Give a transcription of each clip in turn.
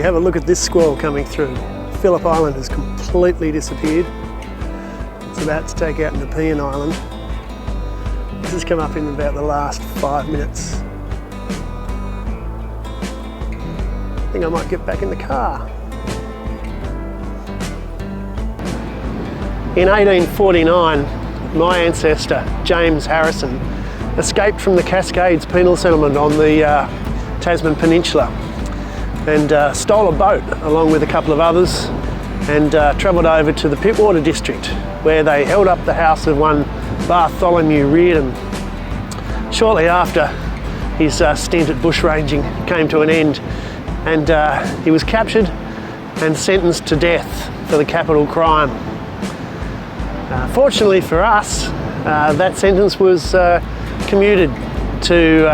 have a look at this squall coming through. Phillip Island has completely disappeared. It's about to take out Nepean Island. This has come up in about the last 5 minutes. I think I might get back in the car. In 1849, my ancestor, James Harrison, escaped from the Cascades penal settlement on the Tasman Peninsula and stole a boat along with a couple of others and travelled over to the Pittwater district, where they held up the house of one Bartholomew Reardon. Shortly after, his stint at bushranging came to an end, and he was captured and sentenced to death for the capital crime. Fortunately for us, that sentence was commuted to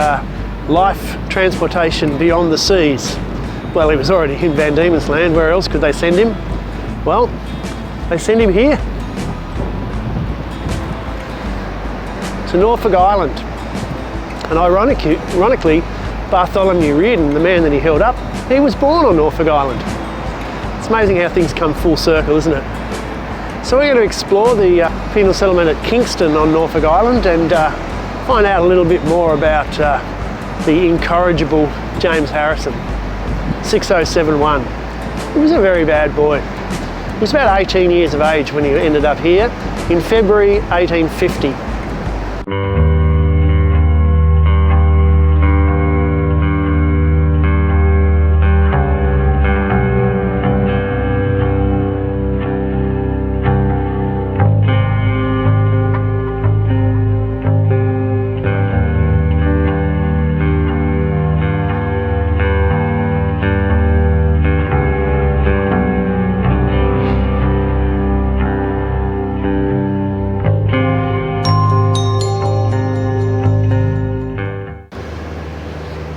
life transportation beyond the seas. Well, he was already in Van Diemen's Land. Where else could they send him? Well, they sent him here, to Norfolk Island. And ironically, Bartholomew Reardon, the man that he held up, he was born on Norfolk Island. It's amazing how things come full circle, isn't it? So we're going to explore the penal settlement at Kingston on Norfolk Island and find out a little bit more about the incorrigible James Harrison, 6071. He was a very bad boy. He was about 18 years of age when he ended up here in February 1850.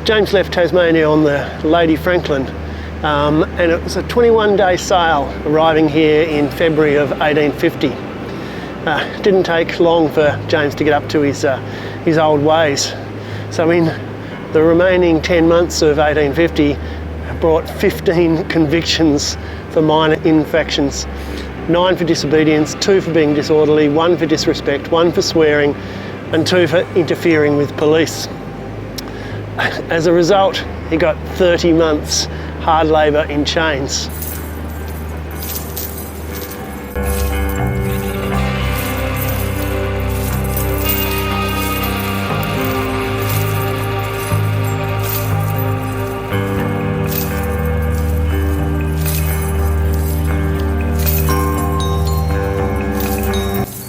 James left Tasmania on the Lady Franklin, and it was a 21-day sail arriving here in February of 1850. It didn't take long for James to get up to his old ways. So in the remaining 10 months of 1850, brought 15 convictions for minor infractions, 9 for disobedience, 2 for being disorderly, 1 for disrespect, 1 for swearing, and 2 for interfering with police. As a result, he got 30 months hard labour in chains.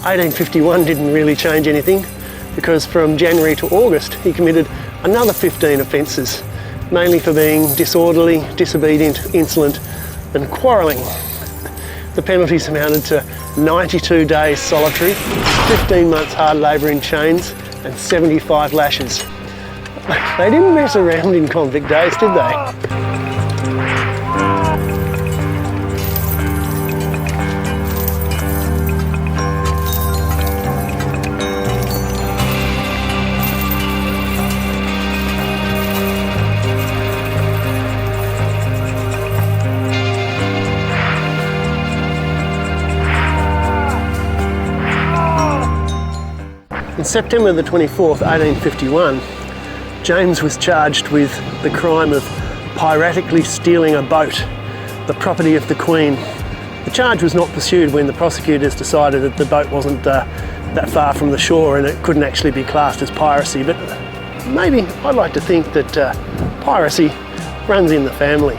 (1851) didn't really change anything, because from January to August he committed another 15 offences, mainly for being disorderly, disobedient, insolent and quarrelling. The penalties amounted to 92 days solitary, 15 months hard labour in chains and 75 lashes. They didn't mess around in convict days, did they? On September the 24th, 1851, James was charged with the crime of piratically stealing a boat, the property of the Queen. The charge was not pursued when the prosecutors decided that the boat wasn't that far from the shore and it couldn't actually be classed as piracy, but maybe I'd like to think that piracy runs in the family.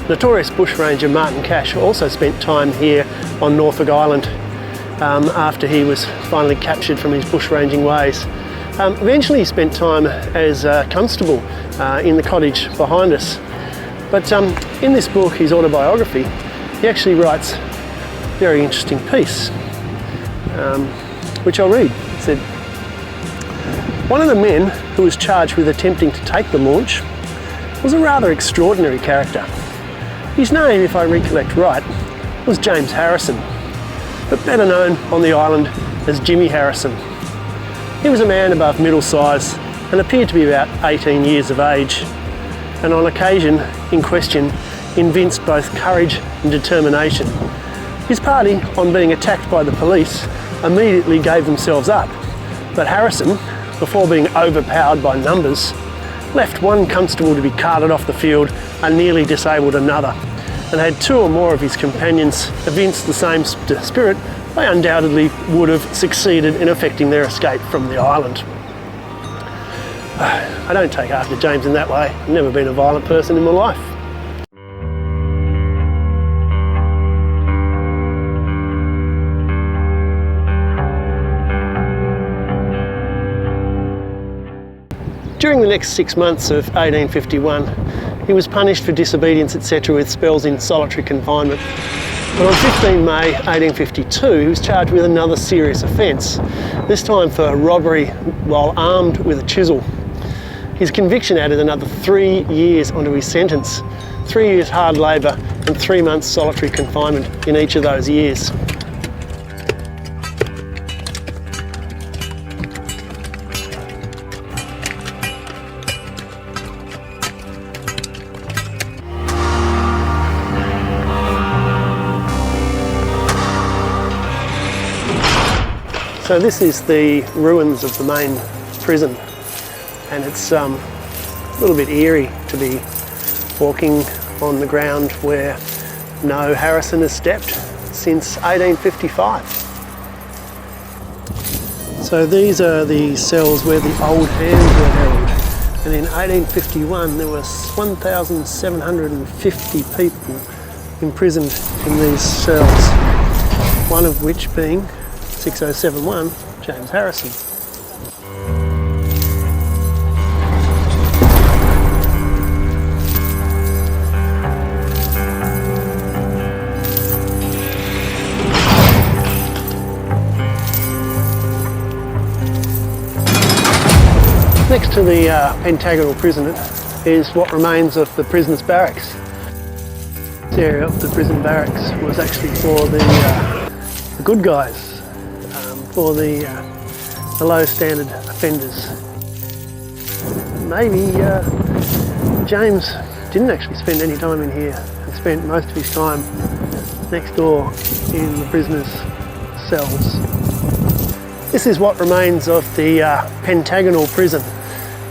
Notorious bushranger Martin Cash also spent time here on Norfolk Island after he was finally captured from his bushranging ways. Eventually he spent time as a constable in the cottage behind us. But in this book, his autobiography, he actually writes a very interesting piece, which I'll read. He said, "One of the men who was charged with attempting to take the launch was a rather extraordinary character. His name, if I recollect right, was James Harrison, but better known on the island as Jimmy Harrison. He was a man above middle size and appeared to be about 18 years of age, and on occasion, in question, evinced both courage and determination. His party, on being attacked by the police, immediately gave themselves up, but Harrison, before being overpowered by numbers, left one constable to be carted off the field and nearly disabled another, and had two or more of his companions evince the same spirit, they undoubtedly would have succeeded in effecting their escape from the island. I don't take after James in that way. I've never been a violent person in my life. During the next 6 months of 1851, he was punished for disobedience, etc., with spells in solitary confinement. But on 15 May 1852, he was charged with another serious offence, this time for robbery while armed with a chisel. His conviction added another 3 years onto his sentence, 3 years hard labour and 3 months solitary confinement in each of those years. So this is the ruins of the main prison, and it's a little bit eerie to be walking on the ground where no Harrison has stepped since 1855. So these are the cells where the old hands were held, and in 1851 there were 1,750 people imprisoned in these cells, one of which being 6071, James Harrison. Next to the pentagonal prison is what remains of the prisoners' barracks. This area of the prison barracks was actually for the good guys, for the low standard offenders. Maybe James didn't actually spend any time in here and spent most of his time next door in the prisoners' cells. This is what remains of the pentagonal prison,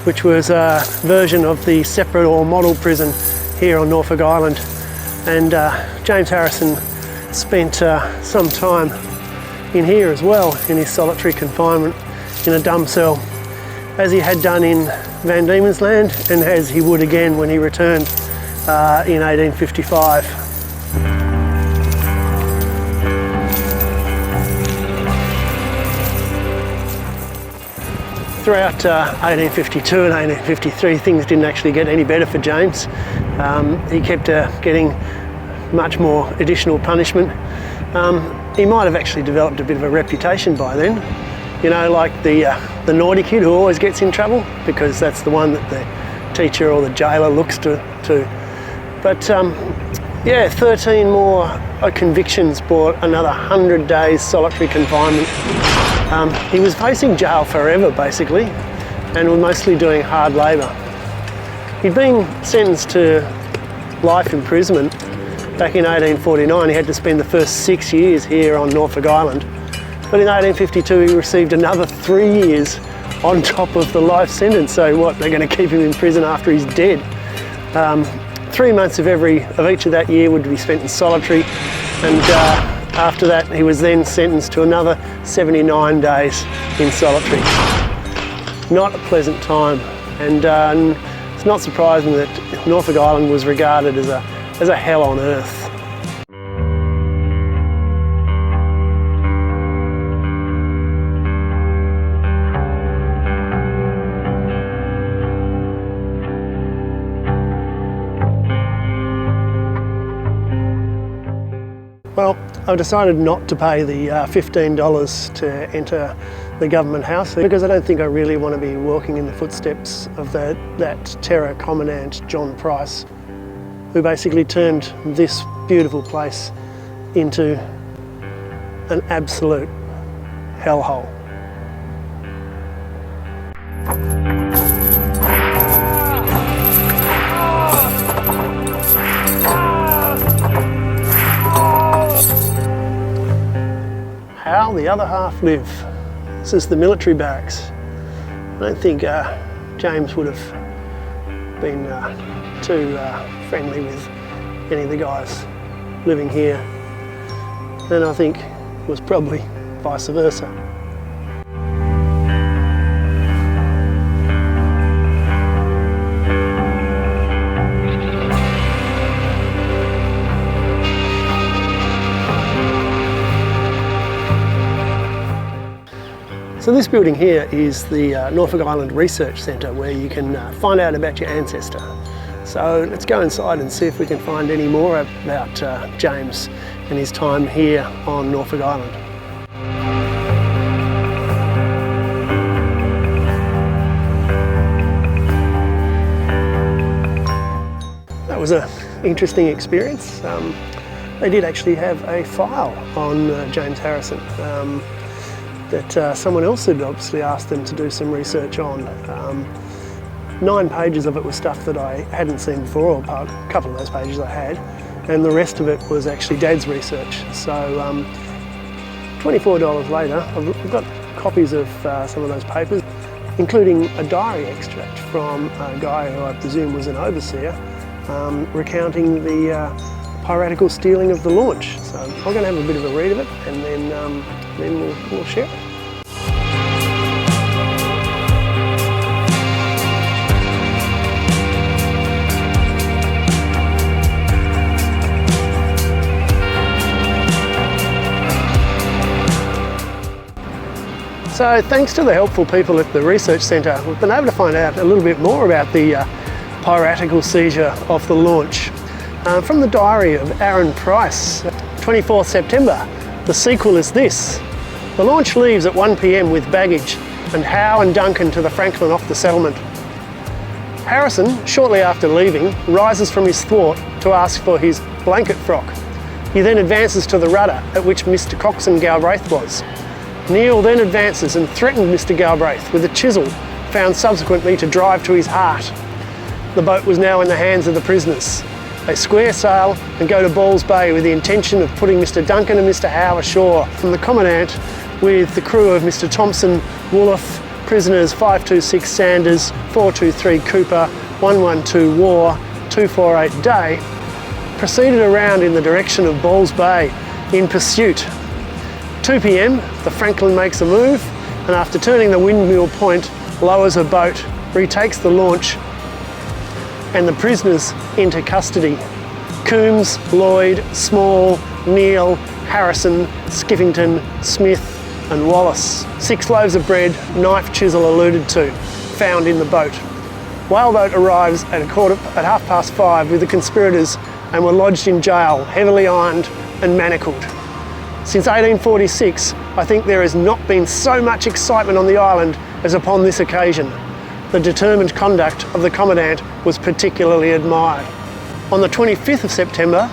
which was a version of the separate or model prison here on Norfolk Island. And James Harrison spent some time in here as well, in his solitary confinement in a dumb cell, as he had done in Van Diemen's Land and as he would again when he returned in 1855. Throughout 1852 and 1853, things didn't actually get any better for James. He kept getting much more additional punishment. He might have actually developed a bit of a reputation by then, you know, like the naughty kid who always gets in trouble, because that's the one that the teacher or the jailer looks to. But yeah, 13 more convictions brought another 100 days solitary confinement. He was facing jail forever basically, and was mostly doing hard labour. He'd been sentenced to life imprisonment back in 1849. He had to spend the first 6 years here on Norfolk Island. But in 1852 he received another 3 years on top of the life sentence. So what, they're going to keep him in prison after he's dead? 3 months of each of that year would be spent in solitary, and after that he was then sentenced to another 79 days in solitary. Not a pleasant time, and it's not surprising that Norfolk Island was regarded as a hell on earth. Well, I've decided not to pay the $15 to enter the government house, because I don't think I really want to be walking in the footsteps of that terror commandant, John Price, who basically turned this beautiful place into an absolute hellhole. How the other half live. This is the military barracks. I don't think James would have been too friendly with any of the guys living here, and I think it was probably vice versa. So this building here is the Norfolk Island Research Centre, where you can find out about your ancestor. So let's go inside and see if we can find any more about James and his time here on Norfolk Island. That was an interesting experience. They did actually have a file on James Harrison that someone else had obviously asked them to do some research on. 9 pages of it was stuff that I hadn't seen before, or a couple of those pages I had, and the rest of it was actually Dad's research. So $24 later, I've got copies of some of those papers, including a diary extract from a guy who I presume was an overseer, recounting the piratical stealing of the launch. So I'm going to have a bit of a read of it, and then we'll share it. So thanks to the helpful people at the Research Centre, we've been able to find out a little bit more about the piratical seizure of the launch. From the diary of Aaron Price, 24th September, the sequel is this. The launch leaves at 1 p.m. with baggage, and Howe and Duncan to the Franklin off the settlement. Harrison, shortly after leaving, rises from his thwart to ask for his blanket frock. He then advances to the rudder, at which Mr. Coxswain Galbraith was. Neil then advances and threatened Mr. Galbraith with a chisel, found subsequently to drive to his heart. The boat was now in the hands of the prisoners. They square sail and go to Balls Bay with the intention of putting Mr. Duncan and Mr. Howe ashore. From the Commandant, with the crew of Mr. Thompson, Woolf, prisoners 526 Sanders, 423 Cooper, 112 War, 248 Day, proceeded around in the direction of Balls Bay in pursuit. 2 p.m, the Franklin makes a move, and after turning the windmill point, lowers a boat, retakes the launch and the prisoners into custody. Coombs, Lloyd, Small, Neil, Harrison, Skiffington, Smith and Wallace. 6 loaves of bread, knife chisel alluded to, found in the boat. Whaleboat arrives at 5:30 with the conspirators and were lodged in jail, heavily ironed and manacled. Since 1846, I think there has not been so much excitement on the island as upon this occasion. The determined conduct of the Commandant was particularly admired. On the 25th of September,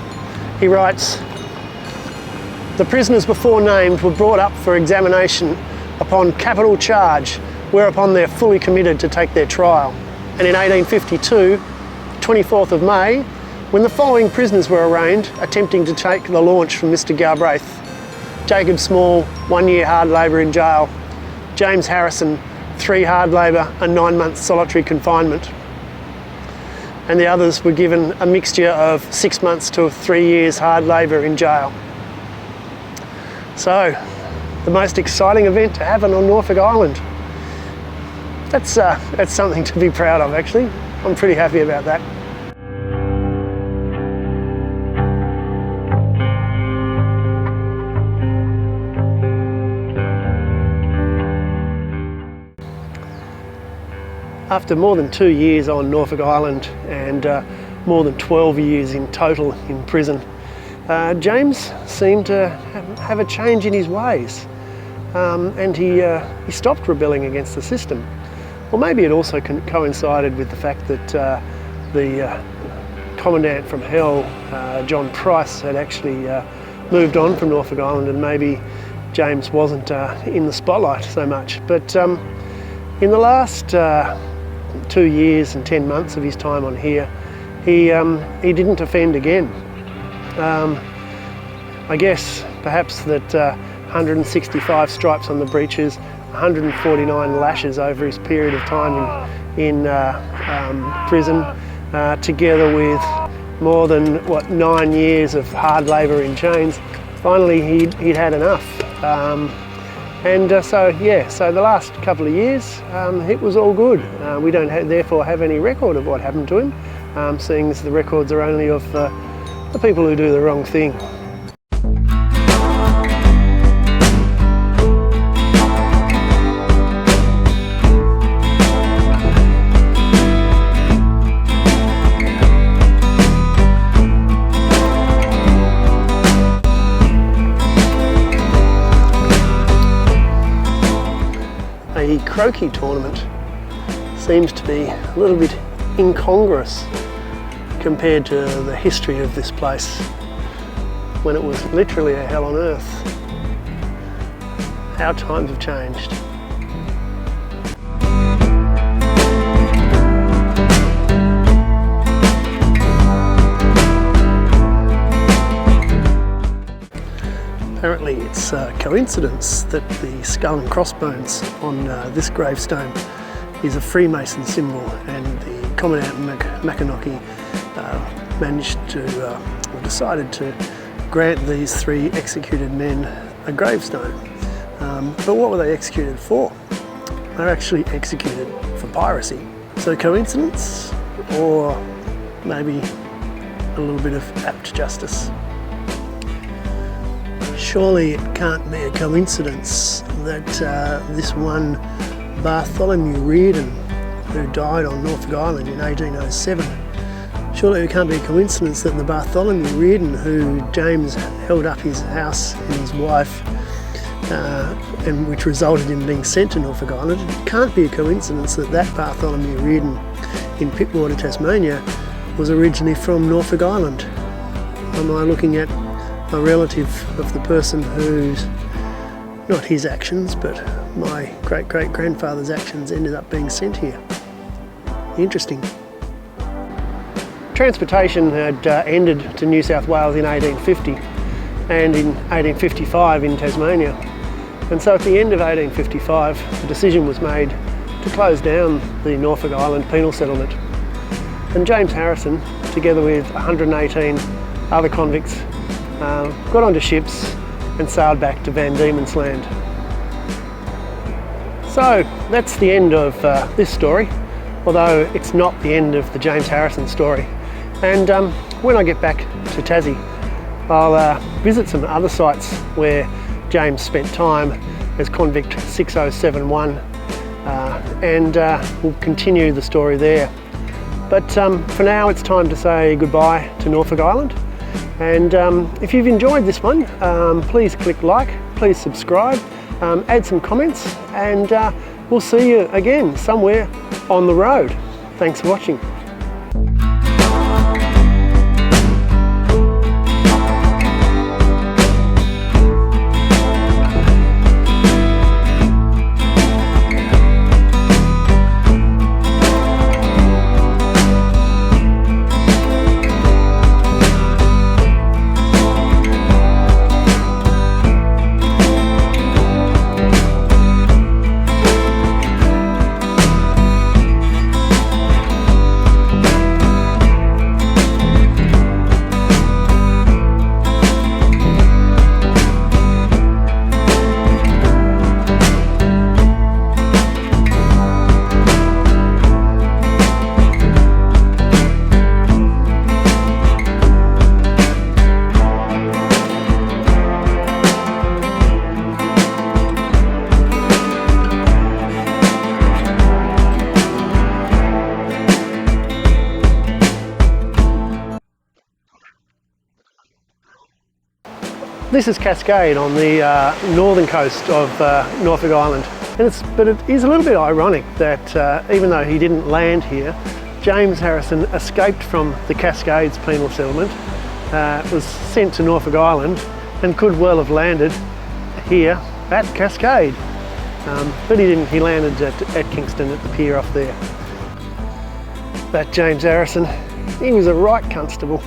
he writes, "The prisoners before named were brought up for examination upon capital charge, whereupon they're fully committed to take their trial." And in 1852, 24th of May, when the following prisoners were arraigned, attempting to take the launch from Mr. Galbraith: Jacob Small, 1 year hard labour in jail; James Harrison, 3 hard labour and 9 months solitary confinement. And the others were given a mixture of 6 months to 3 years hard labour in jail. So, the most exciting event to happen on Norfolk Island. That's something to be proud of, actually. I'm pretty happy about that. After more than 2 years on Norfolk Island and more than 12 years in total in prison, James seemed to have a change in his ways, and he stopped rebelling against the system. Or maybe it also coincided with the fact that the Commandant from Hell, John Price, had actually moved on from Norfolk Island, and maybe James wasn't in the spotlight so much. But in the last 2 years and 10 months of his time on here, he didn't offend again. I guess perhaps that 165 stripes on the breeches, 149 lashes over his period of time in prison, together with more than 9 years of hard labour in chains. Finally he'd had enough, so the last couple of years it was all good. We don't therefore have any record of what happened to him, seeing as the records are only of the people who do the wrong thing. A croquet tournament seems to be a little bit incongruous compared to the history of this place, when it was literally a hell on earth. How times have changed. Apparently it's a coincidence that the skull and crossbones on this gravestone is a Freemason symbol, and the Commandant Maconochie decided to grant these 3 executed men a gravestone. But what were they executed for? They were actually executed for piracy. So coincidence, or maybe a little bit of apt justice? Surely it can't be a coincidence that this one Bartholomew Reardon, who died on Norfolk Island in 1807, surely it can't be a coincidence that the Bartholomew Reardon who James held up his house and his wife, and which resulted in being sent to Norfolk Island, it can't be a coincidence that that Bartholomew Reardon in Pittwater, Tasmania, was originally from Norfolk Island. Am I looking at a relative of the person whose, not his actions, but my great-great-grandfather's actions ended up being sent here? Interesting. Transportation had ended to New South Wales in 1850 and in 1855 in Tasmania. And so at the end of 1855, the decision was made to close down the Norfolk Island penal settlement. And James Harrison, together with 118 other convicts, got onto ships and sailed back to Van Diemen's Land. So that's the end of this story, although it's not the end of the James Harrison story. And when I get back to Tassie, I'll visit some other sites where James spent time as convict 6071, and we'll continue the story there. But for now, it's time to say goodbye to Norfolk Island. And if you've enjoyed this one, please click like, please subscribe, add some comments, and we'll see you again somewhere on the road. Thanks for watching. This is Cascade on the northern coast of Norfolk Island, but it is a little bit ironic that even though he didn't land here, James Harrison escaped from the Cascades penal settlement, was sent to Norfolk Island, and could well have landed here at Cascade. But he didn't, he landed at Kingston at the pier off there. That James Harrison, he was a right constable.